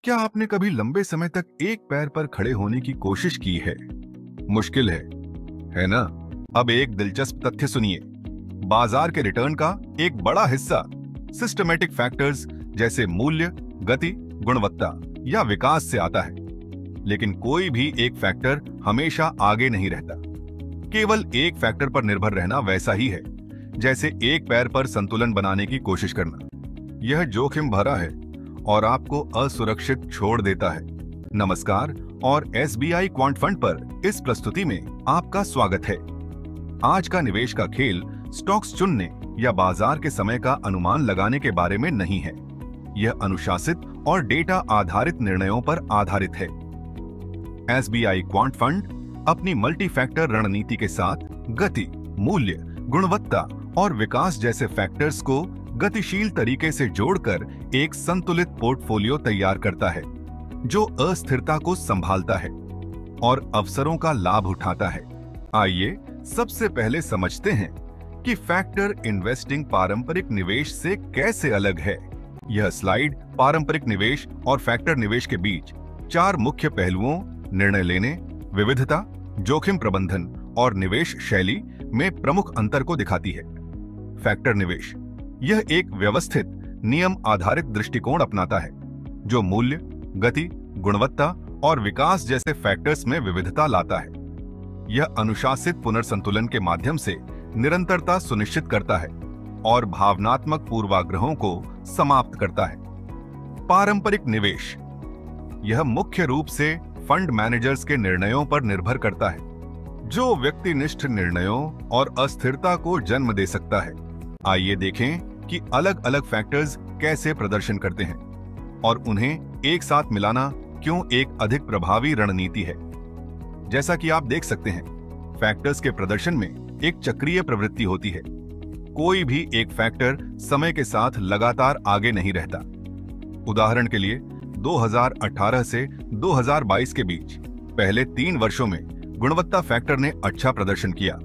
क्या आपने कभी लंबे समय तक एक पैर पर खड़े होने की कोशिश की है? मुश्किल है ना? अब एक दिलचस्प तथ्य सुनिए। बाजार के रिटर्न का एक बड़ा हिस्सा सिस्टमैटिक फैक्टर्स जैसे मूल्य, गति, गुणवत्ता या विकास से आता है। लेकिन कोई भी एक फैक्टर हमेशा आगे नहीं रहता। केवल एक फैक्टर पर निर्भर रहना वैसा ही है जैसे एक पैर पर संतुलन बनाने की कोशिश करना। यह जोखिम भरा है और आपको असुरक्षित छोड़ देता है। नमस्कार और एसबीआई क्वांट फंड पर इस प्रस्तुति में आपका स्वागत है। आज का निवेश का खेल स्टॉक्स चुनने या बाजार के समय का अनुमान लगाने के बारे में नहीं है। यह अनुशासित और डेटा आधारित निर्णयों पर आधारित है। एसबीआई क्वांट फंड अपनी मल्टी फैक्टर रणनीति के साथ गति, मूल्य, गुणवत्ता और विकास जैसे फैक्टर्स को गतिशील तरीके से जोड़कर एक संतुलित पोर्टफोलियो तैयार करता है जो अस्थिरता को संभालता है और अवसरों का लाभ उठाता है। आइए सबसे पहले समझते हैं कि फैक्टर इन्वेस्टिंग पारंपरिक निवेश से कैसे अलग है। यह स्लाइड पारंपरिक निवेश और फैक्टर निवेश के बीच 4 मुख्य पहलुओं, निर्णय लेने, विविधता, जोखिम प्रबंधन और निवेश शैली में प्रमुख अंतर को दिखाती है। फैक्टर निवेश यह एक व्यवस्थित, नियम आधारित दृष्टिकोण अपनाता है जो मूल्य, गति, गुणवत्ता और विकास जैसे फैक्टर्स में विविधता लाता है। यह अनुशासित पुनर्संतुलन के माध्यम से निरंतरता सुनिश्चित करता है और भावनात्मक पूर्वाग्रहों को समाप्त करता है। पारंपरिक निवेश यह मुख्य रूप से फंड मैनेजर्स के निर्णयों पर निर्भर करता है जो व्यक्तिनिष्ठ निर्णयों और अस्थिरता को जन्म दे सकता है। आइए देखें कि अलग अलग फैक्टर्स कैसे प्रदर्शन करते हैं और उन्हें एक साथ मिलाना क्यों एक अधिक प्रभावी रणनीति है। जैसा कि आप देख सकते हैं, फैक्टर्स के प्रदर्शन में एक चक्रीय प्रवृत्ति होती है। कोई भी एक फैक्टर समय के साथ लगातार आगे नहीं रहता। उदाहरण के लिए 2018 से 2022 के बीच पहले 3 वर्षों में गुणवत्ता फैक्टर ने अच्छा प्रदर्शन किया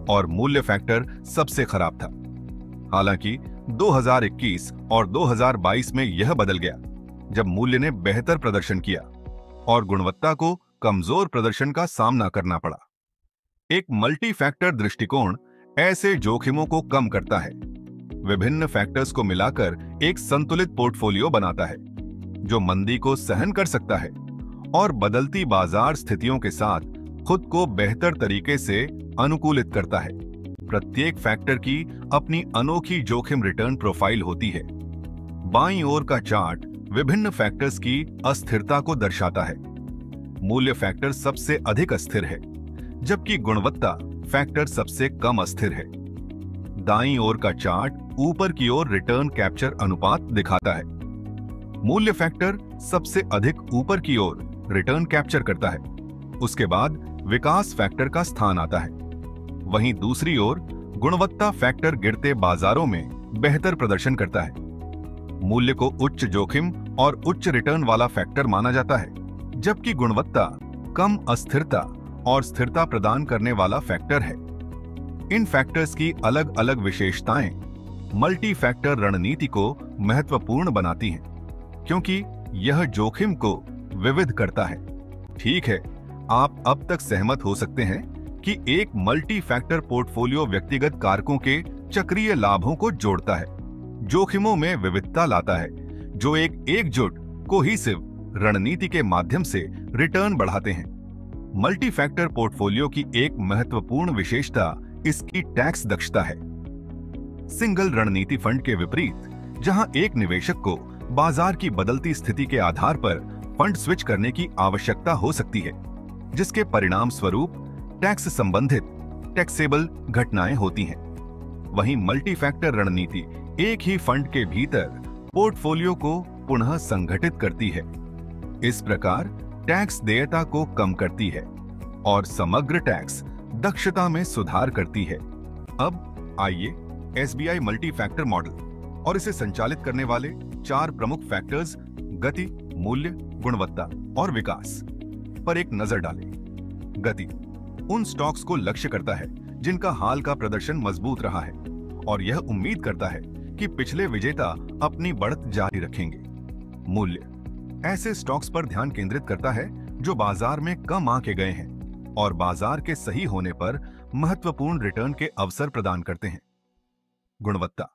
और मूल्य फैक्टर सबसे खराब था। हालांकि 2021 और 2022 में यह बदल गया जब मूल्य ने बेहतर प्रदर्शन किया और गुणवत्ता को कमजोर प्रदर्शन का सामना करना पड़ा। एक मल्टी फैक्टर दृष्टिकोण ऐसे जोखिमों को कम करता है, विभिन्न फैक्टर्स को मिलाकर एक संतुलित पोर्टफोलियो बनाता है जो मंदी को सहन कर सकता है और बदलती बाजार स्थितियों के साथ खुद को बेहतर तरीके से अनुकूलित करता है। प्रत्येक फैक्टर की अपनी अनोखी जोखिम रिटर्न प्रोफाइल होती है। बाईं ओर का चार्ट विभिन्न फैक्टर्स की अस्थिरता को दर्शाता है। मूल्य फैक्टर सबसे अधिक अस्थिर है जबकि गुणवत्ता फैक्टर सबसे कम अस्थिर है। दाईं ओर का चार्ट ऊपर की ओर रिटर्न कैप्चर अनुपात दिखाता है। मूल्य फैक्टर सबसे अधिक ऊपर की ओर रिटर्न कैप्चर करता है। उसके बाद विकास फैक्टर का स्थान आता है। वहीं दूसरी ओर गुणवत्ता फैक्टर गिरते बाजारों में बेहतर प्रदर्शन करता है। मूल्य को उच्च जोखिम और उच्च रिटर्न वाला फैक्टर माना जाता है जबकि गुणवत्ता कम अस्थिरता और स्थिरता प्रदान करने वाला फैक्टर है। इन फैक्टर्स की अलग अलग विशेषताएं मल्टी फैक्टर रणनीति को महत्वपूर्ण बनाती हैं क्योंकि यह जोखिम को विविध करता है। ठीक है, आप अब तक सहमत हो सकते हैं कि एक मल्टी फैक्टर पोर्टफोलियो व्यक्तिगत कारकों के चक्रीय लाभों को जोड़ता है, जोखिमों में विविधता लाता है जो एक एकजुट कोहेसिव रणनीति के माध्यम से रिटर्न बढ़ाते हैं। मल्टी फैक्टर पोर्टफोलियो की एक महत्वपूर्ण विशेषता इसकी टैक्स दक्षता है। सिंगल रणनीति फंड के विपरीत, जहां एक निवेशक को बाजार की बदलती स्थिति के आधार पर फंड स्विच करने की आवश्यकता हो सकती है, जिसके परिणाम स्वरूप टैक्स संबंधित टैक्सेबल घटनाएं होती हैं। वहीं मल्टी फैक्टर रणनीति एक ही फंड के भीतर पोर्टफोलियो को पुनः संगठित करती है। इस प्रकार टैक्स देयता को कम करती है और समग्र टैक्स दक्षता में सुधार करती है। अब आइए एसबीआई मल्टी फैक्टर मॉडल और इसे संचालित करने वाले 4 प्रमुख फैक्टर्स गति, मूल्य, गुणवत्ता और विकास पर एक नजर डालें। गति उन स्टॉक्स को लक्ष्य करता है जिनका हाल का प्रदर्शन मजबूत रहा है और यह उम्मीद करता है कि पिछले विजेता अपनी बढ़त जारी रखेंगे। मूल्य ऐसे स्टॉक्स पर ध्यान केंद्रित करता है जो बाजार में कम आंके गए हैं और बाजार के सही होने पर महत्वपूर्ण रिटर्न के अवसर प्रदान करते हैं। गुणवत्ता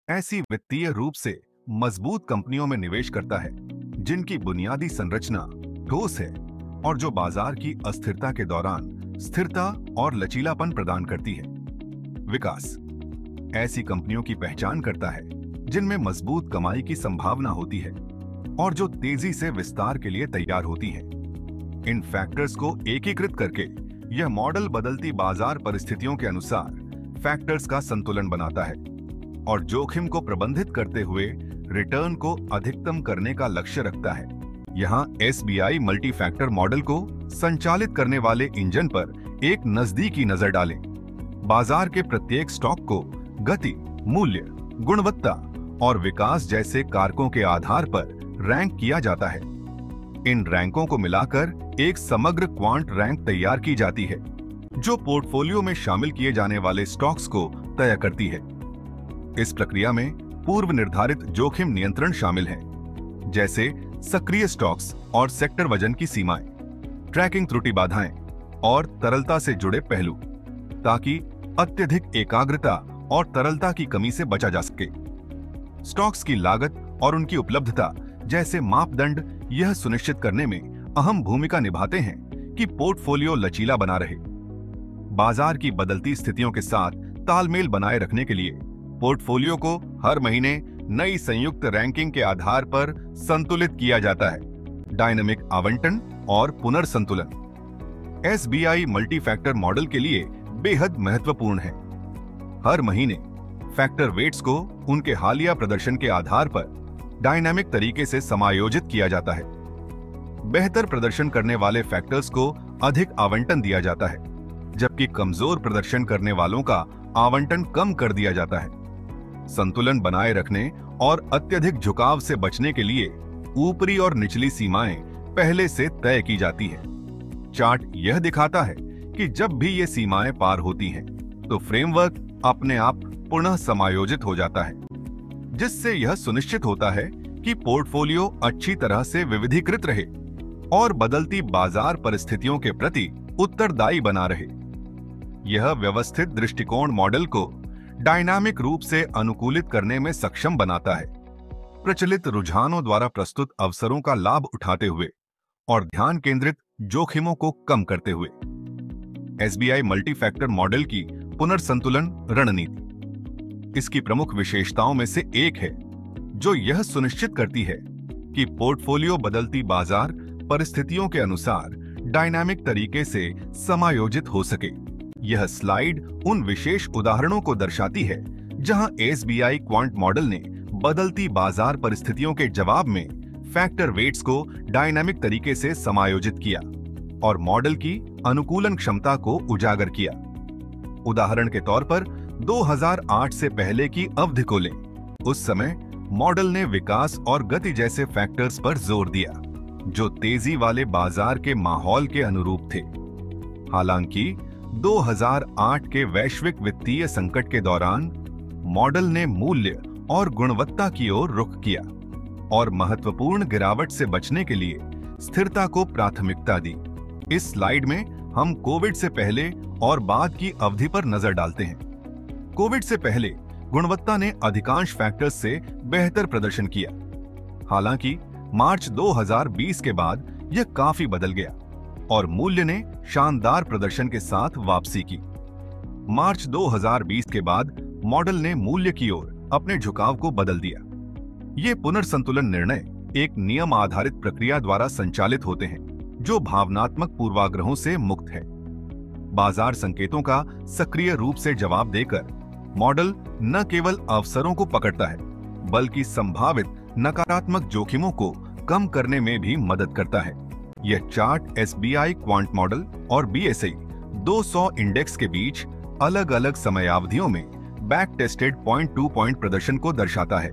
ऐसी वित्तीय रूप से मजबूत कंपनियों में निवेश करता है जिनकी बुनियादी संरचना ठोस है और जो बाजार की अस्थिरता के दौरान स्थिरता और लचीलापन प्रदान करती है। विकास ऐसी कंपनियों की पहचान करता है जिनमें मजबूत कमाई की संभावना होती है और जो तेजी से विस्तार के लिए तैयार होती हैं। इन फैक्टर्स को एकीकृत करके यह मॉडल बदलती बाजार परिस्थितियों के अनुसार फैक्टर्स का संतुलन बनाता है और जोखिम को प्रबंधित करते हुए रिटर्न को अधिकतम करने का लक्ष्य रखता है। यहाँ SBI मल्टी फैक्टर मॉडल को संचालित करने वाले इंजन पर एक नजदीकी नजर डालें। बाजार के प्रत्येक स्टॉक को गति, मूल्य, गुणवत्ता और विकास जैसे कारकों के आधार पर रैंक किया जाता है। इन रैंकों को मिलाकर एक समग्र क्वांट रैंक तैयार की जाती है जो पोर्टफोलियो में शामिल किए जाने वाले स्टॉक्स को तय करती है। इस प्रक्रिया में पूर्व निर्धारित जोखिम नियंत्रण शामिल हैं, जैसे सक्रिय स्टॉक्स और सेक्टर वजन की सीमाएं, ट्रैकिंग त्रुटि बाधाएं और तरलता से जुड़े पहलू, ताकि अत्यधिक एकाग्रता और तरलता की कमी से बचा जा सके। स्टॉक्स की लागत और उनकी उपलब्धता जैसे मापदंड यह सुनिश्चित करने में अहम भूमिका निभाते हैं कि पोर्टफोलियो लचीला बना रहे। बाजार की बदलती स्थितियों के साथ तालमेल बनाए रखने के लिए पोर्टफोलियो को हर महीने नई संयुक्त रैंकिंग के आधार पर संतुलित किया जाता है। डायनामिक आवंटन और पुनर्संतुलन SBI मल्टी फैक्टर मॉडल के लिए बेहद महत्वपूर्ण है। हर महीने फैक्टर वेट्स को उनके हालिया प्रदर्शन के आधार पर डायनामिक तरीके से समायोजित किया जाता है। बेहतर प्रदर्शन करने वाले फैक्टर्स को अधिक आवंटन दिया जाता है, जबकि कमजोर प्रदर्शन करने वालों का आवंटन कम कर दिया जाता है। संतुलन बनाए रखने और अत्यधिक झुकाव से बचने के लिए ऊपरी और निचली सीमाएं पहले से तय की जाती है। चार्ट यह दिखाता है कि जब भी ये सीमाएं पार होती हैं, तो फ्रेमवर्क अपने आप पुनः समायोजित हो जाता है, जिससे यह सुनिश्चित होता है कि पोर्टफोलियो अच्छी तरह से विविधीकृत रहे और बदलती बाजार परिस्थितियों के प्रति उत्तरदायी बना रहे। यह व्यवस्थित दृष्टिकोण मॉडल को डायनामिक रूप से अनुकूलित करने में सक्षम बनाता है, प्रचलित रुझानों द्वारा प्रस्तुत अवसरों का लाभ उठाते हुए और ध्यान केंद्रित जोखिमों को कम करते हुए। SBI मल्टी फैक्टर मॉडल की पुनर्संतुलन रणनीति इसकी प्रमुख विशेषताओं में से एक है, जो यह सुनिश्चित करती है कि पोर्टफोलियो बदलती बाजार परिस्थितियों के अनुसार डायनामिक तरीके से समायोजित हो सके। यह स्लाइड उन विशेष उदाहरणों को दर्शाती है जहां SBI क्वांट मॉडल ने बदलती बाजार परिस्थितियों के जवाब में फैक्टर वेट्स को डायनामिक तरीके से समायोजित किया और मॉडल की अनुकूलन क्षमता को उजागर किया। उदाहरण के तौर पर 2008 से पहले की अवधि को लें। उस समय मॉडल ने विकास और गति जैसे फैक्टर्स पर जोर दिया, जो तेजी वाले बाजार के माहौल के अनुरूप थे। हालांकि 2008 के वैश्विक वित्तीय संकट के दौरान मॉडल ने मूल्य और गुणवत्ता की ओर रुख किया और महत्वपूर्ण गिरावट से बचने के लिए स्थिरता को प्राथमिकता दी। इस स्लाइड में हम कोविड से पहले और बाद की अवधि पर नजर डालते हैं। कोविड से पहले गुणवत्ता ने अधिकांश फैक्टर्स से बेहतर प्रदर्शन किया। हालांकि मार्च 2020 के बाद यह काफी बदल गया और मूल्य ने शानदार प्रदर्शन के साथ वापसी की। मार्च 2020 के बाद मॉडल ने मूल्य की ओर अपने झुकाव को बदल दिया। ये पुनर्संतुलन निर्णय एक नियम आधारित प्रक्रिया द्वारा संचालित होते हैं, जो भावनात्मक पूर्वाग्रहों से मुक्त है। बाजार संकेतों का सक्रिय रूप से जवाब देकर मॉडल न केवल अवसरों को पकड़ता है, बल्कि संभावित नकारात्मक जोखिमों को कम करने में भी मदद करता है। यह चार्ट SBI क्वांट मॉडल और BSI 200 इंडेक्स के बीच अलग अलग समयावधियों में back tested point two point प्रदर्शन को दर्शाता है।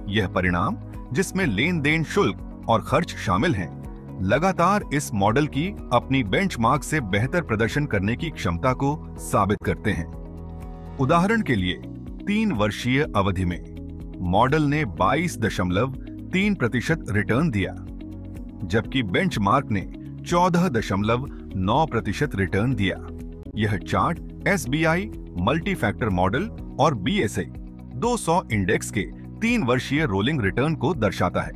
यह परिणाम, जिसमें लेन देन शुल्क और खर्च शामिल हैं, लगातार इस मॉडल की अपनी बेंचमार्क से बेहतर प्रदर्शन करने की क्षमता को साबित करते हैं। उदाहरण के लिए 3 वर्षीय अवधि में मॉडल ने 3% रिटर्न दिया, जबकि बेंचमार्क ने 14.9% रिटर्न दिया। यह chart SBI multi factor model और बीएसई 200 इंडेक्स के 3 वर्षीय रोलिंग रिटर्न को दर्शाता है।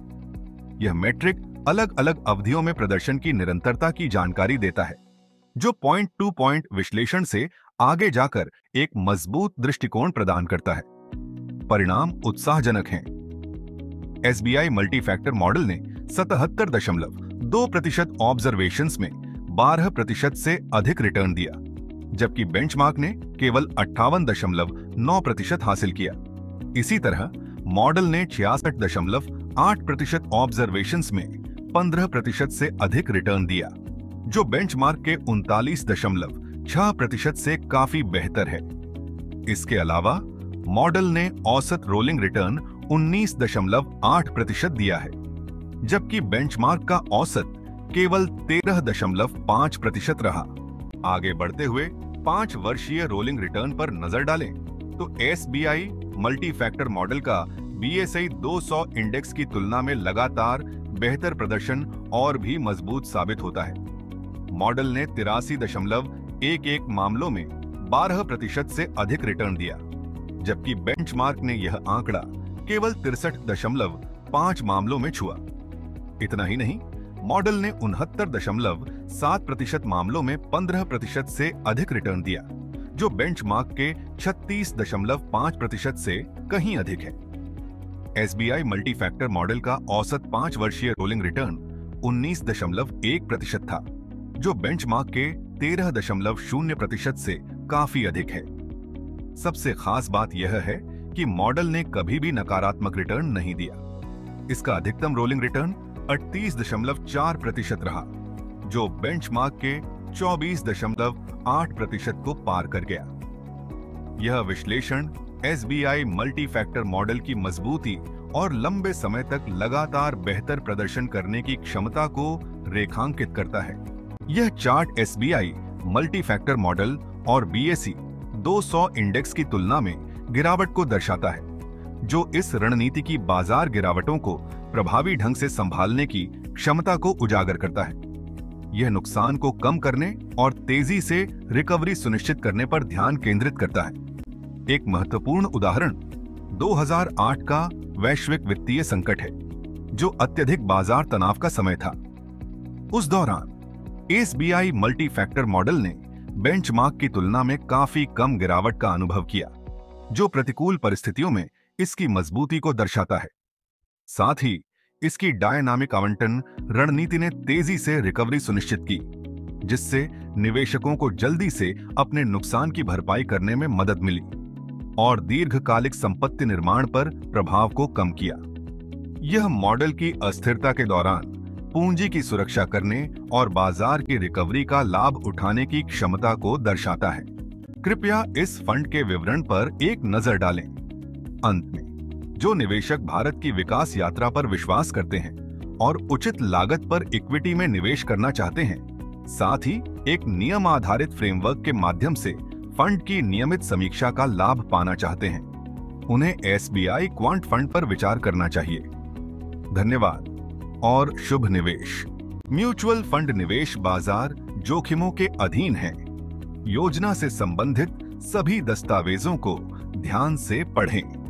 यह मैट्रिक अलग अलग अवधियों में प्रदर्शन की निरंतरता की जानकारी देता है, जो पॉइंट टू पॉइंट विश्लेषण से आगे जाकर एक मजबूत दृष्टिकोण प्रदान करता है। परिणाम उत्साहजनक हैं। एसबीआई मल्टी फैक्टर मॉडल ने 77.2% ऑब्जर्वेशंस में 12% से अधिक रिटर्न दिया, जबकि बेंचमार्क ने केवल 58.9% हासिल किया। इसी तरह मॉडल ने 66.8% ऑब्जर्वेशंस में 15% से अधिक रिटर्न दिया, जो बेंचमार्क के 39.6% से काफी बेहतर है। इसके अलावा मॉडल ने औसत रोलिंग रिटर्न 19.8% दिया है, जबकि बेंचमार्क का औसत केवल 13.5% रहा। आगे बढ़ते हुए 5 वर्षीय रोलिंग रिटर्न पर नजर डालें तो एसबीआई मल्टी फैक्टर मॉडल का बीएसई 200 इंडेक्स की तुलना में लगातार बेहतर प्रदर्शन और भी मजबूत साबित होता है। मॉडल ने 83.11 मामलों में 12% से अधिक रिटर्न दिया, जबकि बेंचमार्क ने यह आंकड़ा केवल 63.5 मामलों में छुआ। इतना ही नहीं, मॉडल ने 69.7% मामलों में 15% से अधिक रिटर्न दिया, जो बेंचमार्क के 36.5% से कहीं अधिक है। एसबीआई मल्टी फैक्टर मॉडल का औसत 5 वर्षीय रोलिंग रिटर्न 19.1% था, जो बेंचमार्क के 13.0% से काफी अधिक है। सबसे खास बात यह है कि मॉडल ने कभी भी नकारात्मक रिटर्न नहीं दिया। इसका अधिकतम रोलिंग रिटर्न 38.4% रहा, जो बेंचमार्क के 24.8% को पार कर गया। यह विश्लेषण एसबीआई मल्टी फैक्टर मॉडल की मजबूती और लंबे समय तक लगातार बेहतर प्रदर्शन करने की क्षमता को रेखांकित करता है। यह chart SBI multi factor model और बीएसई 200 इंडेक्स की तुलना में गिरावट को दर्शाता है, जो इस रणनीति की बाजार गिरावटों को प्रभावी ढंग से संभालने की क्षमता को उजागर करता है। यह नुकसान को कम करने और तेजी से रिकवरी सुनिश्चित करने पर ध्यान केंद्रित करता है। एक महत्वपूर्ण उदाहरण 2008 का वैश्विक वित्तीय संकट है, जो अत्यधिक बाजार तनाव का समय था। उस दौरान एसबीआई मल्टी फैक्टर मॉडल ने बेंचमार्क की तुलना में काफी कम गिरावट का अनुभव किया, जो प्रतिकूल परिस्थितियों में इसकी मजबूती को दर्शाता है। साथ ही इसकी डायनामिक आवंटन रणनीति ने तेजी से रिकवरी सुनिश्चित की, जिससे निवेशकों को जल्दी से अपने नुकसान की भरपाई करने में मदद मिली और दीर्घकालिक संपत्ति निर्माण पर प्रभाव को कम किया। यह मॉडल की अस्थिरता के दौरान पूंजी की सुरक्षा करने और बाजार की रिकवरी का लाभ उठाने की क्षमता को दर्शाता है। कृपया इस फंड के विवरण पर एक नजर डालें। अंत में, जो निवेशक भारत की विकास यात्रा पर विश्वास करते हैं और उचित लागत पर इक्विटी में निवेश करना चाहते हैं, साथ ही एक नियम आधारित फ्रेमवर्क के माध्यम से फंड की नियमित समीक्षा का लाभ पाना चाहते हैं, उन्हें एसबीआई क्वांट फंड पर विचार करना चाहिए। धन्यवाद और शुभ निवेश। म्यूचुअल फंड निवेश बाजार जोखिमों के अधीन है। योजना से संबंधित सभी दस्तावेजों को ध्यान से पढ़ें।